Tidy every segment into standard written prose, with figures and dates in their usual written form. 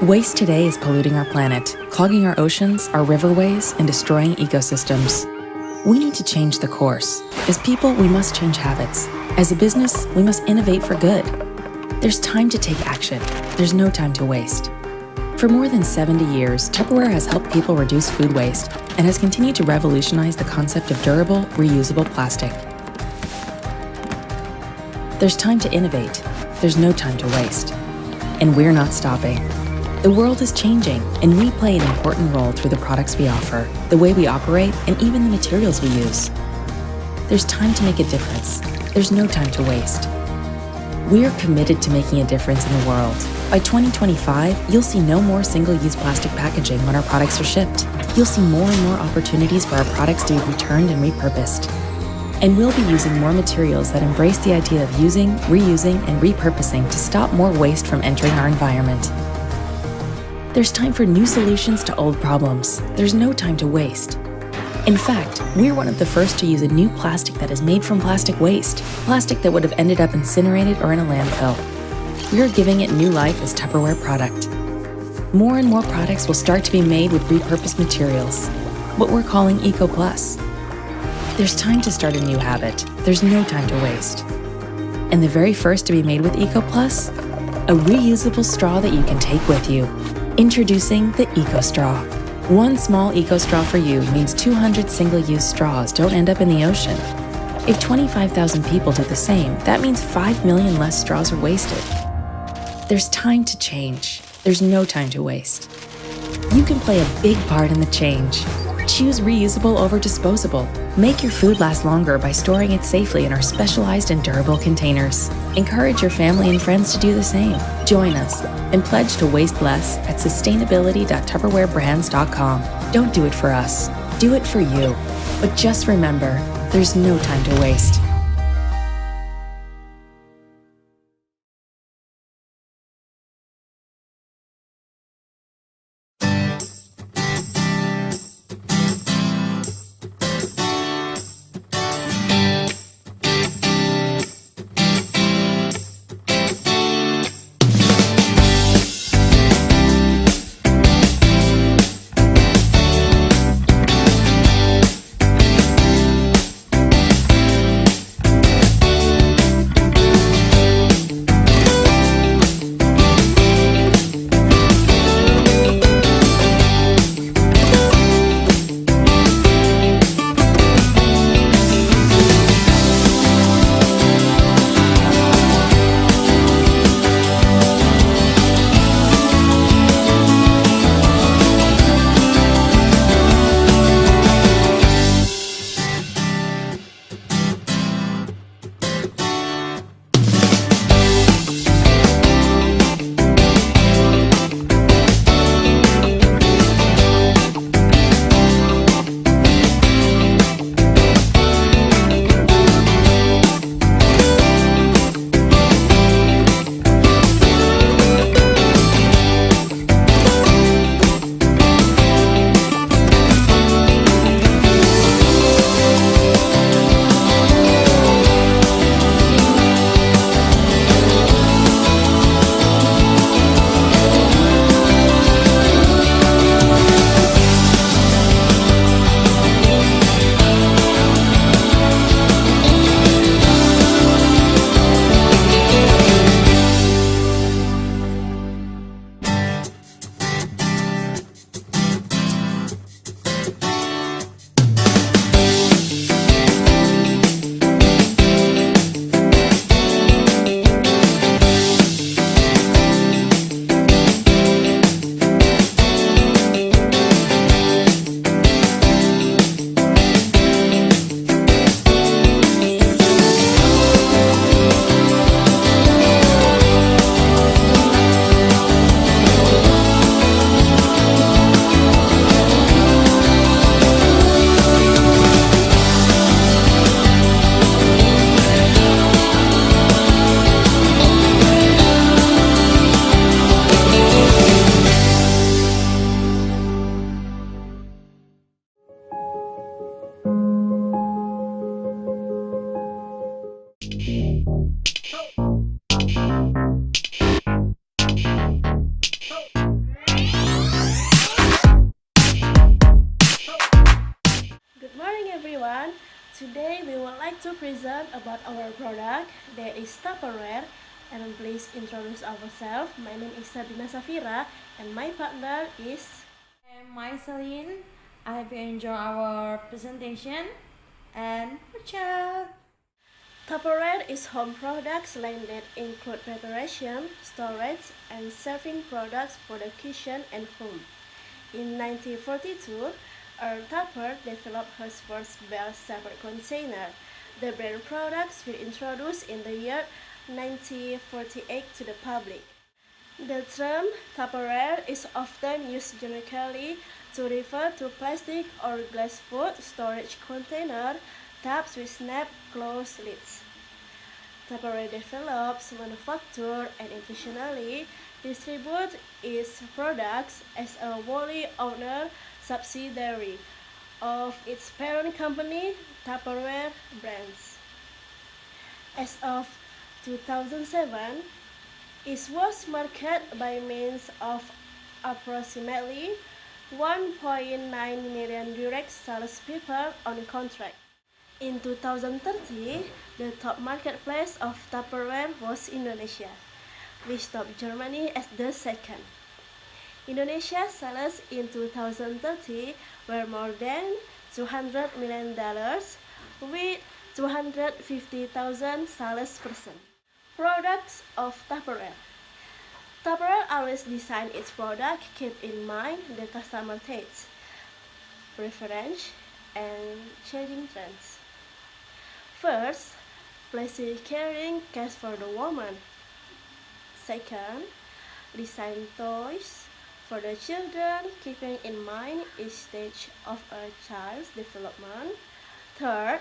Waste today is polluting our planet, clogging our oceans, our riverways, and destroying ecosystems. We need to change the course. As people, we must change habits. As a business, we must innovate for good. There's time to take action. There's no time to waste. For more than 70 years, Tupperware has helped people reduce food waste and has continued to revolutionize the concept of durable, reusable plastic. There's time to innovate. There's no time to waste. And we're not stopping. The world is changing, and we play an important role through the products we offer, the way we operate, and even the materials we use. There's time to make a difference. There's no time to waste. We are committed to making a difference in the world. By 2025, you'll see no more single-use plastic packaging when our products are shipped. You'll see more and more opportunities for our products to be returned and repurposed. And we'll be using more materials that embrace the idea of using, reusing, and repurposing to stop more waste from entering our environment. There's time for new solutions to old problems. There's no time to waste. In fact, we're one of the first to use a new plastic that is made from plastic waste, plastic that would have ended up incinerated or in a landfill. We're giving it new life as Tupperware product. More and more products will start to be made with repurposed materials, what we're calling Eco Plus. There's time to start a new habit. There's no time to waste. And the very first to be made with Eco Plus? A reusable straw that you can take with you. Introducing the Eco Straw. One small Eco Straw for you means 200 single-use straws don't end up in the ocean. If 25,000 people do the same, that means 5 million less straws are wasted. There's time to change. There's no time to waste. You can play a big part in the change. Choose reusable over disposable. Make your food last longer by storing it safely in our specialized and durable containers. Encourage your family and friends to do the same. Join us and pledge to waste less at sustainability.tupperwarebrands.com. Don't do it for us. Do it for you. But just remember, there's no time to waste. like to present about our product that is Tupperware, and please introduce ourselves. My name is Safira and my partner is I'm Celine. I hope you enjoy our presentation and watch out. Tupperware is home products line that include preparation, storage, and serving products for the kitchen and home. In 1942, Earl Tupper developed his first bell-shaped container. The brand products were introduced in the year 1948 to the public. The term Tupperware is often used generically to refer to plastic or glass food storage container taps with snap-closed lids. Tupperware develops, manufactures, and intentionally distributes its products as a wholly owned subsidiary of its parent company, Tupperware Brands. As of 2007, it was marketed by means of approximately 1.9 million direct salespeople on contract. In 2030, the top marketplace of Tupperware was Indonesia, which topped Germany as the second. Indonesia's sales in 2030 were more than $200 million with 250,000 salesperson. Products of Tupperware. Tupperware always design its product keep in mind the customer taste, preference, and changing trends. First, plastic carrying case for the woman. Second, design toys for the children, keeping in mind each stage of a child's development. Third,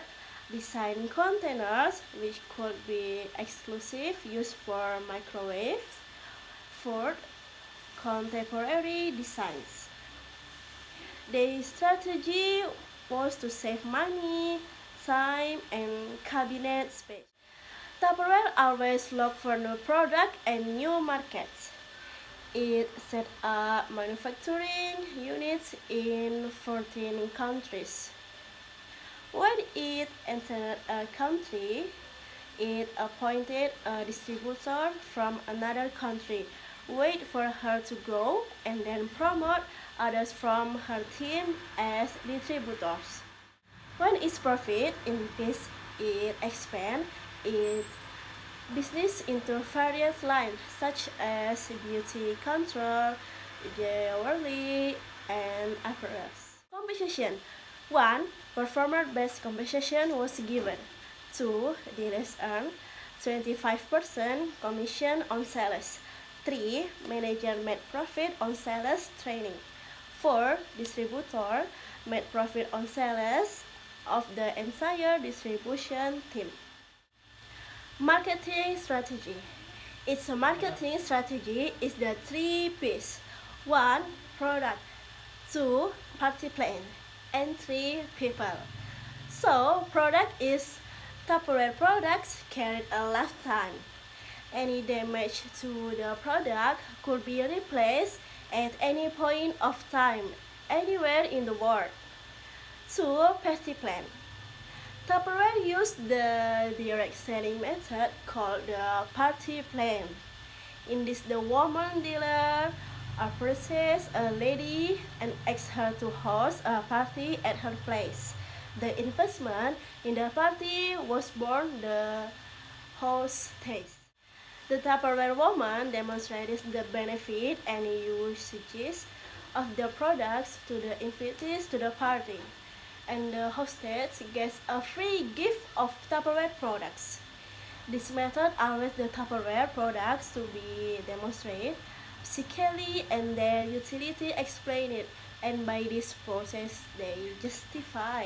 design containers which could be exclusive use for microwaves. Fourth, contemporary designs. The strategy was to save money, time, and cabinet space. Tupperware always looked for new products and new markets. It set up manufacturing units in 14 countries. When it entered a country, it appointed a distributor from another country, wait for her to grow, and then promote others from her team as distributors. When its profit increased, it expanded its business into various lines such as beauty control, jewelry, and apparels. Compensation. 1. Performance-based compensation was given. 2. Dealers earned 25% commission on sales. 3. Manager made profit on sales training. 4. Distributor made profit on sales of the entire distribution team. Marketing strategy. Its marketing strategy is the 3 P's. 1. Product. 2. Party plan. And 3. People. So, product is Tupperware products carried a lifetime. Any damage to the product could be replaced at any point of time, anywhere in the world. 2. Party plan. Tupperware used the direct selling method called the party plan. In this, the woman dealer approaches a lady and asks her to host a party at her place. The investment in the party was born the hostess. The Tupperware woman demonstrates the benefit and usages of the products to the invitees to the party, and the hostess gets a free gift of Tupperware products. This method allows the Tupperware products to be demonstrated physically and their utility explained, and by this process they justify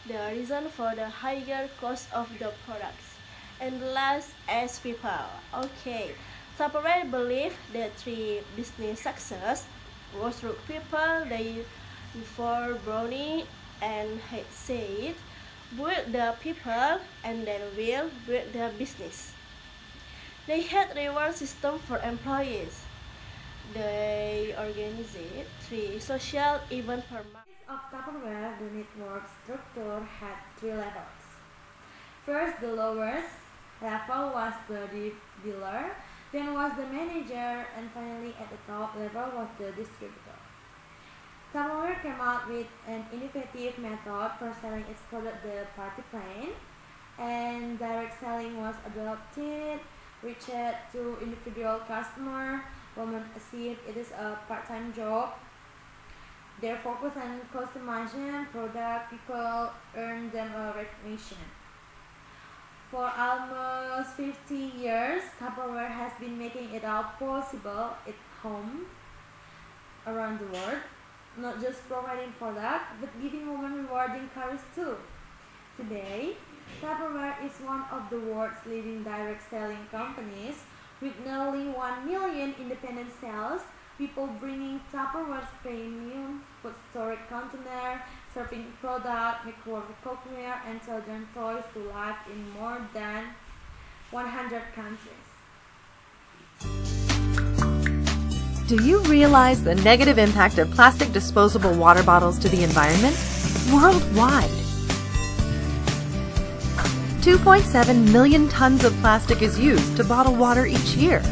the reason for the higher cost of the products. And last, as people. Okay, Tupperware believe the 3 business success was through people. They before Brownie and had said, build the people and then will build the business. They had reward system for employees. They organized 3 social events per month. Of Tupperware, the network structure had 3 levels. First, the lowest level was the dealer, then was the manager, and finally at the top level was the distributor. Tupperware came out with an innovative method for selling its product, the party plane, and direct selling was adopted, reached to individual customer. Women assume it is a part-time job. Their focus on customization product, people earn them a recognition. For almost 50 years, Tupperware has been making it all possible at home around the world, not just providing product, but giving women rewarding careers too. Today, Tupperware is one of the world's leading direct selling companies with nearly 1 million independent sales, people bringing Tupperware's premium food storage container, serving product, microwave cookware, and children's toys to life in more than 100 countries. Do you realize the negative impact of plastic disposable water bottles to the environment? Worldwide, 2.7 million tons of plastic is used to bottle water each year.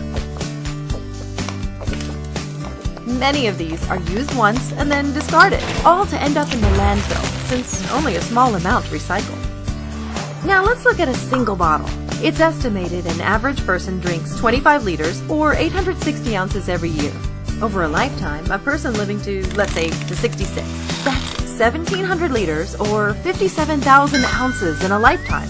Many of these are used once and then discarded, all to end up in the landfill, since only a small amount recycle. Now let's look at a single bottle. It's estimated an average person drinks 25 liters or 860 ounces every year. Over a lifetime, a person living to, let's say, to 66. That's 1,700 liters or 57,000 ounces in a lifetime.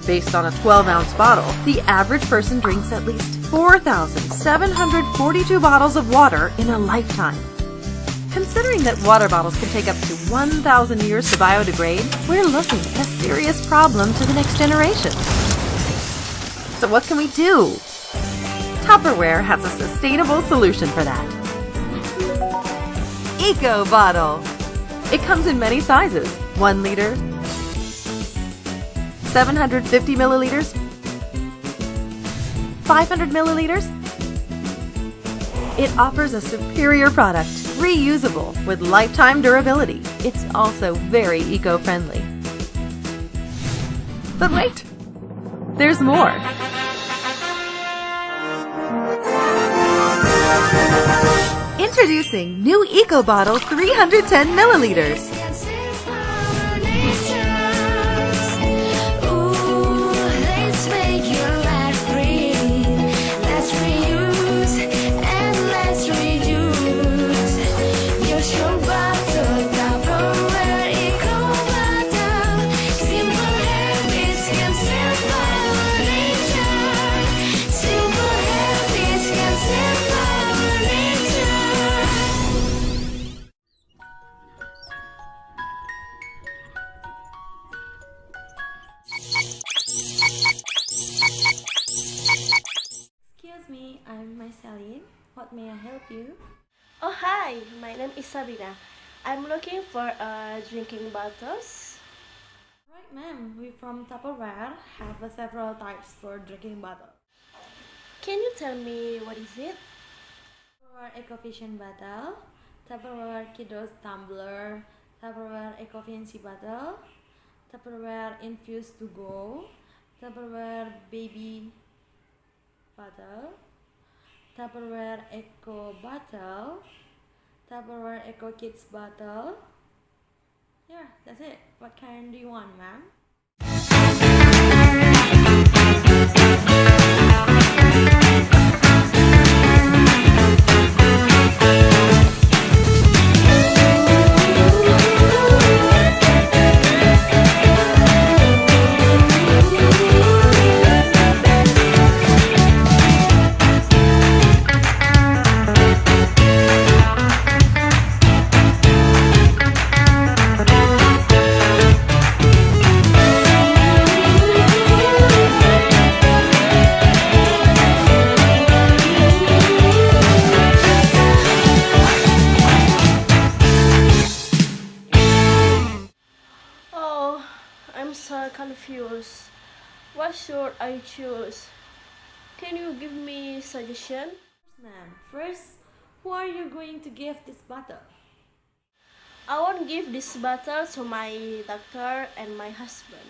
Based on a 12-ounce bottle, the average person drinks at least 4,742 bottles of water in a lifetime. Considering that water bottles can take up to 1,000 years to biodegrade, we're looking at a serious problem to the next generation. So what can we do? Tupperware has a sustainable solution for that. Eco Bottle. It comes in many sizes: 1 liter, 750 milliliters, 500 milliliters. It offers a superior product, reusable with lifetime durability. It's also very eco-friendly. But wait, there's more. Introducing new Eco Bottle 310 milliliters. Excuse me, I'm Celine. What may I help you? Oh hi, my name is Sabrina. I'm looking for drinking bottles. Right, ma'am. We from Tupperware have several types for drinking bottle. Can you tell me what is it? Tupperware Eco-Vision bottle, Tupperware Kiddos tumbler, Tupperware Eco-Fancy bottle, Tupperware Infused to go, Tupperware Baby bottle, Tupperware Eco bottle, Tupperware Eco Kids bottle. Yeah, that's it. What kind do you want, ma'am? I'm so confused. What should I choose? Can you give me suggestion? Ma'am, first, who are you going to give this bottle? I won't give this bottle to my doctor and my husband.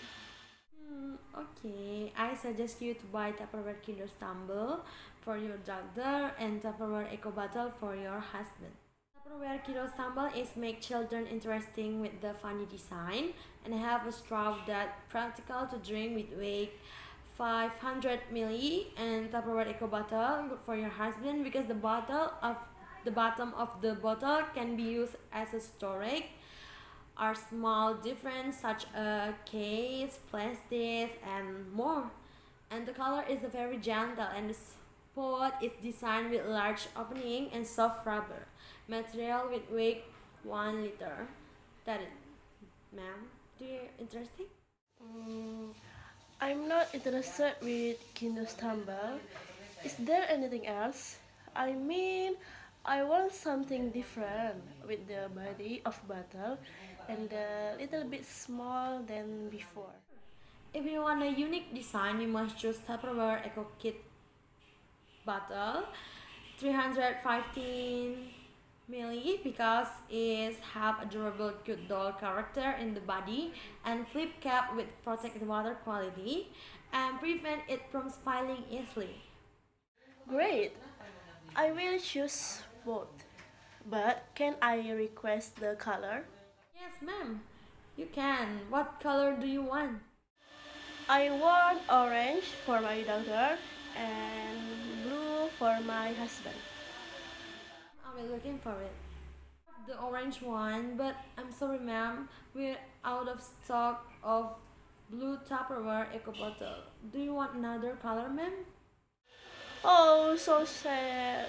Okay, I suggest you to buy Tupperware Kinder Stumble for your daughter and Tupperware Eco Bottle for your husband. Tupperware Kinder Stumble is make children interesting with the funny design and have a straw that practical to drink with weight 500 ml and Tupperware Eco Bottle good for your husband because the bottom of the bottle can be used as a storage are small difference such as case, plastic and more. And the color is very gentle and the spot is designed with large opening and soft rubber material with weight 1 liter. That is, ma'am. Do you interesting? I'm not interested with Kinder Stumble. Is there anything else? I mean, I want something different with the body of bottle and a little bit small than before. If you want a unique design, you must choose Tupperware Eco Kit bottle 315 ml because it have a durable cute doll character in the body and flip cap with protect water quality and prevent it from spilling easily. Great! I will choose both. But can I request the color? Yes, ma'am. You can. What color do you want? I want orange for my daughter and blue for my husband. I'll be looking for it. The orange one, but I'm sorry, ma'am. We're out of stock of blue Tupperware Eco Bottle. Do you want another color, ma'am? Oh, so sad.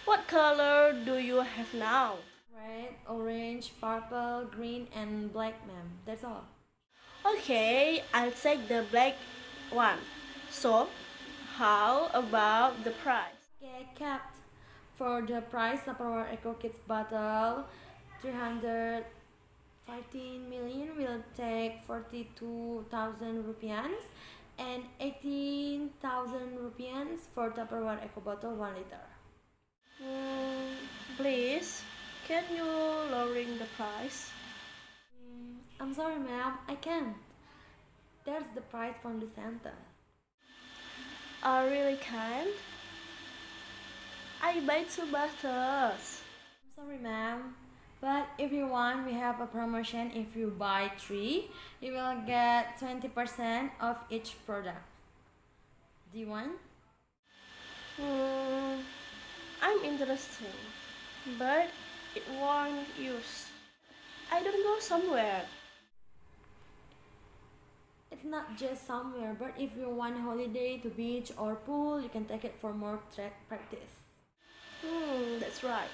What color do you have now? Red, orange, purple, green, and black, ma'am. That's all. Okay, I'll take the black one. So, how about the price? Okay, capped. For the price, Tupperware Eco Kids bottle 315 million will take 42,000 rupiahs and 18,000 rupiahs for Tupperware Eco Bottle 1 liter. Please, can you lowering the price? I'm sorry, ma'am, I can't. That's the price from the center. I really can't. I buy 2 bottles. I'm sorry, ma'am, but if you want, we have a promotion. If you buy 3, you will get 20% of each product. Do you want? I'm interested, but it won't use. I don't go somewhere. It's not just somewhere, but if you want holiday to beach or pool, you can take it for more track practice. That's right.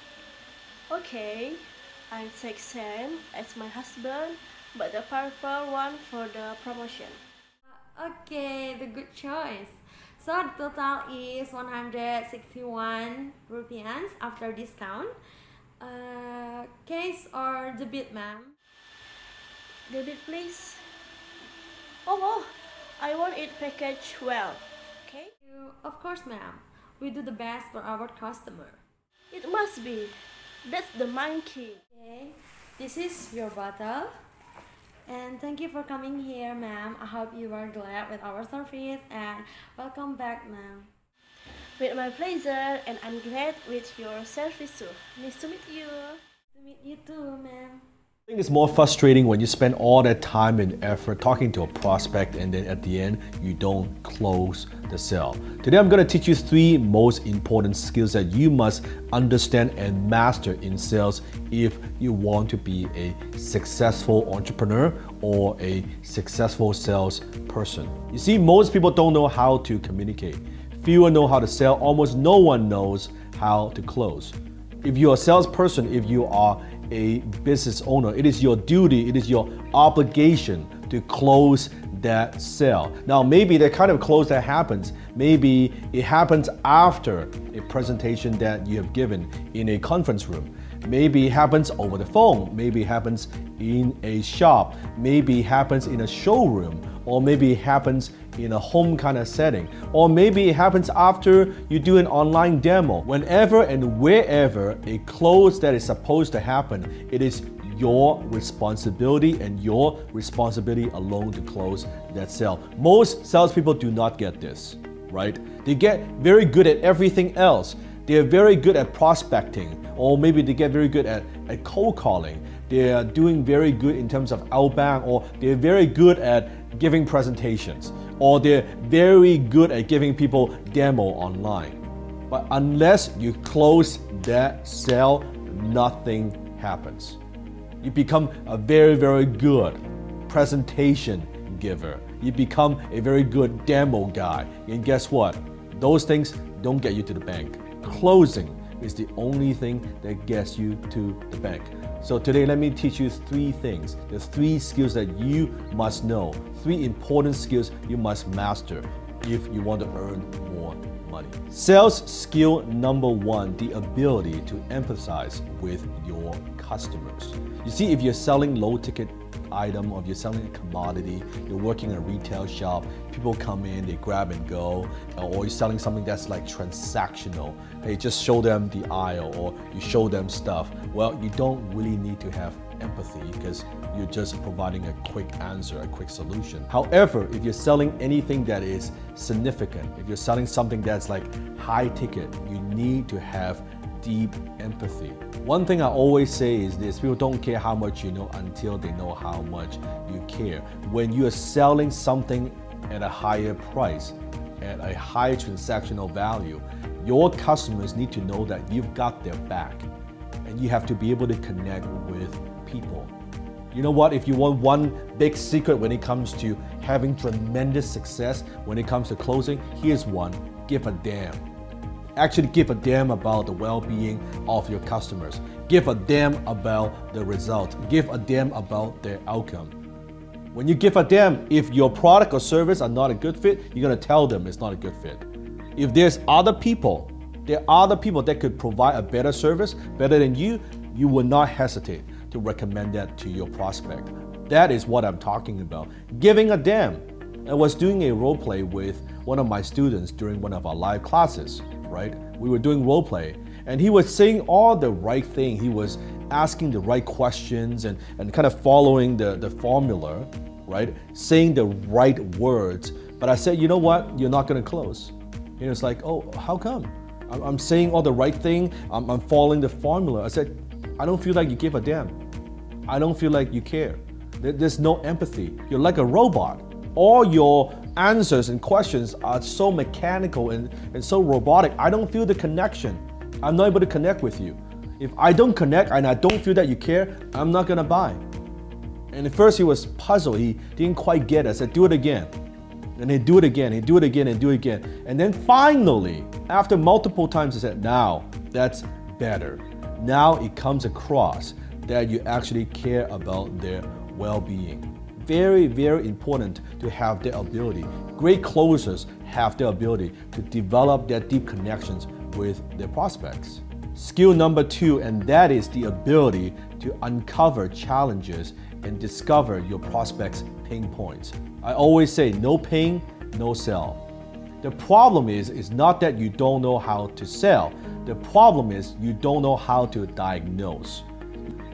Okay, I'll take Sam as my husband, but the purple one for the promotion. Okay, the good choice. So the total is 161 rupiahs after discount. Case or debit, ma'am? Debit, please. Oh, I want it packaged well. Okay? Of course, ma'am. We do the best for our customer. It must be. That's the monkey. Okay, this is your bottle. And thank you for coming here, ma'am. I hope you are glad with our service and welcome back, ma'am. With my pleasure, and I'm glad with your service too. Nice to meet you. To meet you too, ma'am. I think it's more frustrating when you spend all that time and effort talking to a prospect and then at the end you don't close the sale. Today I'm going to teach you 3 most important skills that you must understand and master in sales if you want to be a successful entrepreneur or a successful salesperson. You see, most people don't know how to communicate. Fewer know how to sell. Almost no one knows how to close. If you're a salesperson, if you are a business owner, it is your duty, it is your obligation to close that sale. Now, maybe the kind of close that happens, maybe it happens after a presentation that you have given in a conference room. Maybe it happens over the phone, maybe it happens in a shop, maybe it happens in a showroom, or maybe it happens in a home kind of setting, or maybe it happens after you do an online demo. Whenever and wherever a close that is supposed to happen, it is your responsibility and your responsibility alone to close that sale. Most salespeople do not get this, right? They get very good at everything else. They're very good at prospecting, or maybe they get very good at cold calling. They're doing very good in terms of outbound, or they're very good at giving presentations, or they're very good at giving people demo online. But unless you close that sale, nothing happens. You become a very, very good presentation giver. You become a very good demo guy. And guess what? Those things don't get you to the bank. Closing is the only thing that gets you to the bank. So today, let me teach you 3 things. There's 3 skills that you must know. 3 important skills you must master if you want to earn more money. Sales skill number 1, the ability to empathize with your customers. You see, if you're selling low ticket item, or if you're selling a commodity, you're working in a retail shop, people come in, they grab and go, or you're selling something that's like transactional. Hey, just show them the aisle, or you show them stuff. Well, you don't really need to have empathy because you're just providing a quick answer, a quick solution. However, if you're selling anything that is significant, if you're selling something that's like high ticket, you need to have deep empathy. One thing I always say is this: people don't care how much you know until they know how much you care. When you are selling something at a higher price, at a high transactional value, your customers need to know that you've got their back, and you have to be able to connect with people. You know what? If you want one big secret when it comes to having tremendous success, when it comes to closing, here's one: give a damn. Actually give a damn about the well-being of your customers. Give a damn about the result. Give a damn about their outcome. When you give a damn, if your product or service are not a good fit, you're gonna tell them it's not a good fit. If there are other people that could provide a better service, better than you will not hesitate to recommend that to your prospect. That is what I'm talking about. Giving a damn. I was doing a role play with one of my students during one of our live classes, right? We were doing role play, and he was saying all the right thing. He was asking the right questions and kind of following the formula, right? Saying the right words. But I said, you know what? You're not gonna close. And he was like, oh, how come? I'm saying all the right thing. I'm following the formula. I said, I don't feel like you give a damn. I don't feel like you care. There's no empathy. You're like a robot. All your answers and questions are so mechanical and so robotic. I don't feel the connection. I'm not able to connect with you. If I don't connect and I don't feel that you care, I'm not gonna buy. And at first he was puzzled. He didn't quite get it. I said, do it again. And he'd do it again, he'd do it again and do it again. And then finally, after multiple times, he said, now that's better. Now it comes across that you actually care about their well-being. Very, very important to have the ability. Great closers have the ability to develop their deep connections with their prospects. Skill number 2, and that is the ability to uncover challenges and discover your prospects' pain points. I always say, no pain, no sell. The problem is not that you don't know how to sell. The problem is you don't know how to diagnose.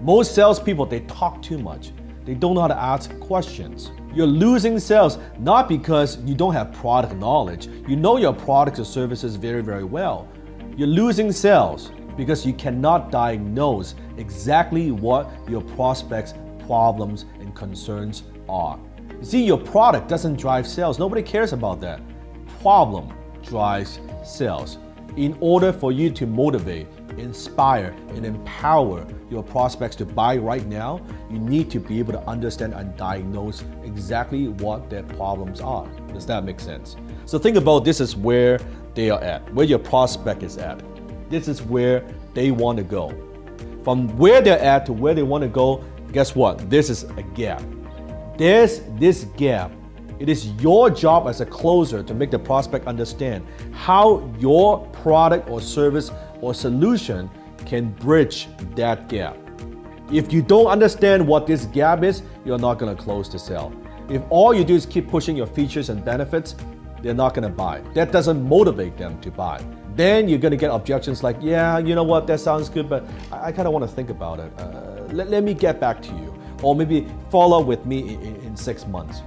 Most salespeople, they talk too much. They don't know how to ask questions. You're losing sales not because you don't have product knowledge. You know your products or services very, very well. You're losing sales because you cannot diagnose exactly what your prospects' problems and concerns are. You see, your product doesn't drive sales. Nobody cares about that. Problem drives sales. In order for you to motivate, inspire, and empower your prospects to buy right now, you need to be able to understand and diagnose exactly what their problems are. Does that make sense? So think about this is where they are at, where your prospect is at. This is where they want to go. From where they're at to where they want to go, guess what? This is a gap. There's this gap. It is your job as a closer to make the prospect understand how your product or service or solution can bridge that gap. If you don't understand what this gap is, you're not going to close the sale. If all you do is keep pushing your features and benefits, they're not going to buy. That doesn't motivate them to buy. Then you're going to get objections like, yeah, you know what, that sounds good, but I kind of want to think about it. let me get back to you. Or maybe follow up with me in 6 months.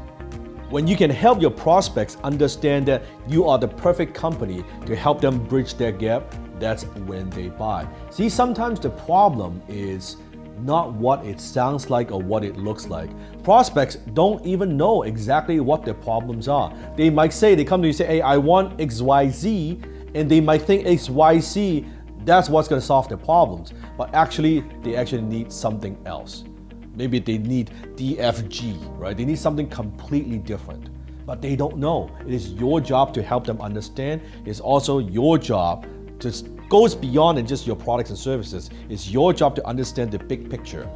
When you can help your prospects understand that you are the perfect company to help them bridge their gap, that's when they buy. See, sometimes the problem is not what it sounds like or what it looks like. Prospects don't even know exactly what their problems are. They might say, they come to you and say, hey, I want XYZ, and they might think XYZ, that's what's going to solve their problems. But actually, they actually need something else. Maybe they need DFG, right? They need something completely different, but they don't know. It is your job to help them understand. It's also your job to goes beyond than just your products and services. It's your job to understand the big picture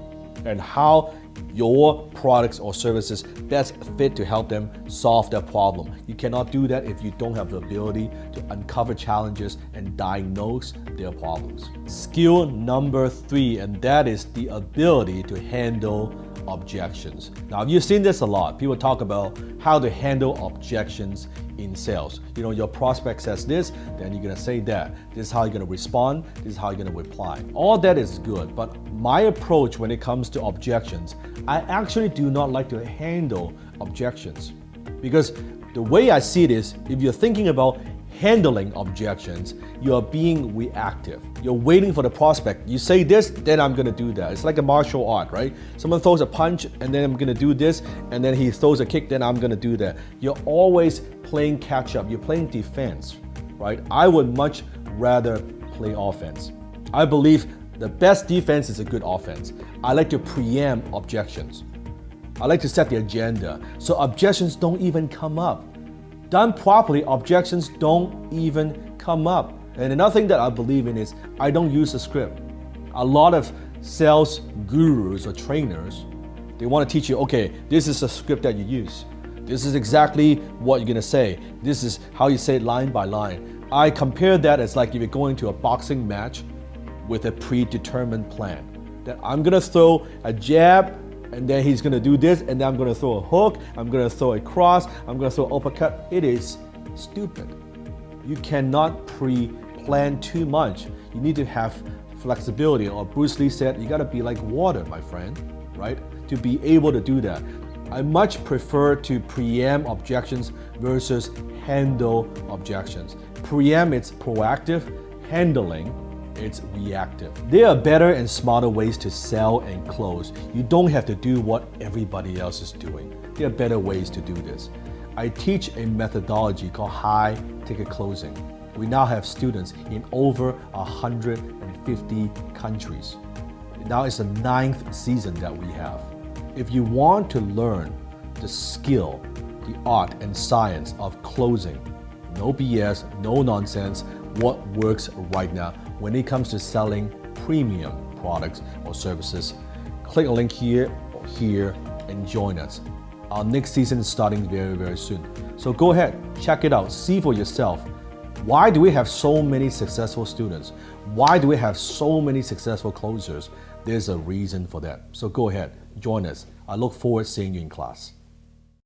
and how your products or services best fit to help them solve their problem. You cannot do that if you don't have the ability to uncover challenges and diagnose their problems. Skill number 3, and that is the ability to handle objections. Now, you've seen this a lot. People talk about how to handle objections in sales. You know, your prospect says this, then you're gonna say that. This is how you're gonna respond, this is how you're gonna reply. All that is good, but my approach when it comes to objections, I actually do not like to handle objections. Because the way I see it is, if you're thinking about handling objections, you are being reactive. You're waiting for the prospect. You say this, then I'm gonna do that. It's like a martial art, right? Someone throws a punch, and then I'm gonna do this, and then he throws a kick, then I'm gonna do that. You're always playing catch up. You're playing defense, right? I would much rather play offense. I believe the best defense is a good offense. I like to preempt objections. I like to set the agenda so objections don't even come up. Done properly, objections don't even come up. And another thing that I believe in is I don't use a script. A lot of sales gurus or trainers, they want to teach you, okay, this is a script that you use. This is exactly what you're gonna say. This is how you say it line by line. I compare that as like if you're going to a boxing match with a predetermined plan. That I'm gonna throw a jab, and then he's gonna do this, and then I'm gonna throw a hook, I'm gonna throw a cross, I'm gonna throw an uppercut. It is stupid. You cannot pre-plan too much. You need to have flexibility, or Bruce Lee said, you gotta be like water, my friend, right? To be able to do that. I much prefer to preempt objections versus handle objections. Preempt, it's proactive. Handling, it's reactive. There are better and smarter ways to sell and close. You don't have to do what everybody else is doing. There are better ways to do this. I teach a methodology called high ticket closing. We now have students in over 150 countries. Now it's the 9th season that we have. If you want to learn the skill, the art and science of closing, no BS, no nonsense, what works right now when it comes to selling premium products or services, click a link here or here and join us. Our next season is starting very, very soon. So go ahead, check it out, see for yourself. Why do we have so many successful students? Why do we have so many successful closers? There's a reason for that. So go ahead, join us. I look forward to seeing you in class.